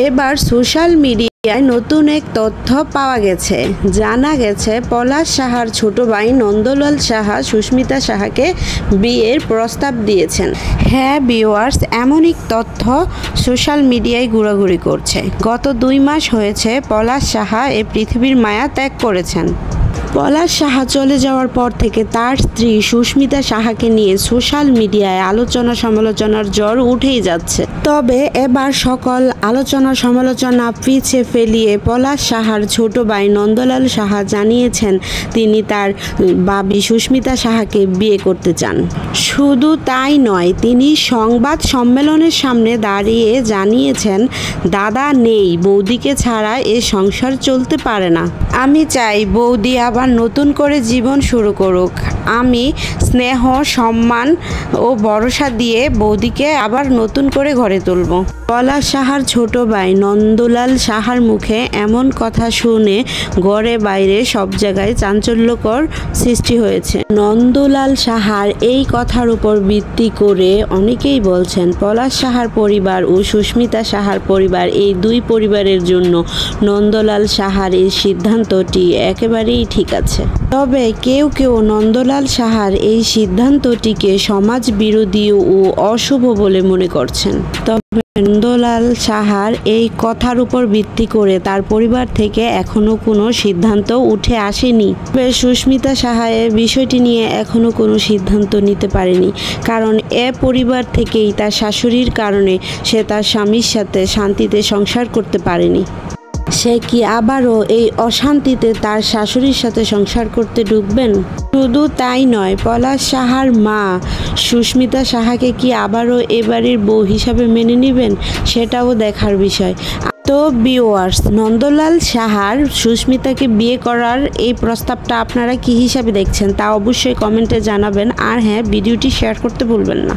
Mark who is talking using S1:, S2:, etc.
S1: এবার সোশ্যাল মিডিয়ায় নতুন এক তথ্য পাওয়া গেছে। জানা গেছে পলাশ সাহার ছোট ভাই নন্দলাল সাহা সুস্মিতা সাহাকে বিয়ের প্রস্তাব দিয়েছেন। হ্যাঁ ভিউয়ার্স, এমন এক তথ্য সোশ্যাল মিডিয়ায় ঘোরাঘুরি করছে। গত 2 মাস হয়েছে পলাশ সাহা এই পৃথিবীর মায়া ত্যাগ করেছেন। পলাশ সাহা চলে যাওয়ার পর থেকে তার স্ত্রী সুস্মিতা সাহাকে নিয়ে সোশ্যাল মিডিয়ায় আলোচনা সমালোচনার ঝড় উঠেই যাচ্ছে। তবে এবার সকল আলোচনা সমালোচনা পিছে ফেলিয়ে পলাশ সাহার ছোট ভাই নন্দলাল সাহা জানিয়েছেন তিনি তার ভাবি সুস্মিতা সাহাকে বিয়ে করতে চান। শুধু তাই নয়, তিনি সংবাদ সম্মেলনের সামনে দাঁড়িয়ে জানিয়েছেন, দাদা নেই, বৌদিকে ছাড়া এ সংসার চলতে পারে না। আমি চাই বৌদি আবার নতুন করে জীবন শুরু করুক। আমি স্নেহ, সম্মান ও ভরসা দিয়ে বৌদিকে আবার নতুন করে ঘরে তুলব। পলাশ সাহার ছোট ভাই নন্দলাল সাহার মুখে এমন কথা শুনে ঘরে বাইরে সব জায়গায় চাঞ্চল্যকর সৃষ্টি হয়েছে। নন্দলাল সাহার এই কথার উপর ভিত্তি করে অনেকেই বলছেন পলাশ সাহার পরিবার ও সুস্মিতা সাহার পরিবার, এই দুই পরিবারের জন্য নন্দলাল সাহার এই সিদ্ধান্তটি একেবারেই ঠিক আছে। তবে কেউ কেউ নন্দলাল সাহার এই সিদ্ধান্তটিকে সমাজ বিরোধী ও অশুভ বলে মনে করছেন। তবে নন্দলাল সাহার এই কথার উপর ভিত্তি করে তার পরিবার থেকে এখনো কোনো সিদ্ধান্ত উঠে আসেনি। তবে সুস্মিতা সাহা এই বিষয়টি নিয়ে এখনো কোনো সিদ্ধান্ত নিতে পারেনি, কারণ এ পরিবার থেকেই তার শাশুড়ির কারণে সে তার স্বামীর সাথে শান্তিতে সংসার করতে পারেনি। সে কি আবারও এই অশান্তিতে তার শাশুড়ির সাথে সংসার করতে ঢুকবেন? শুধু তাই নয়, পলাশ সাহার মা সুস্মিতা সাহাকে কি আবারও এ বাড়ির বউ হিসাবে মেনে নেবেন, সেটাও দেখার বিষয়। তো ভিউয়ার্স, নন্দলাল সাহার সুস্মিতাকে বিয়ে করার এই প্রস্তাবটা আপনারা কি হিসাবে দেখছেন তা অবশ্যই কমেন্টে জানাবেন। আর হ্যাঁ, ভিডিওটি শেয়ার করতে ভুলবেন না।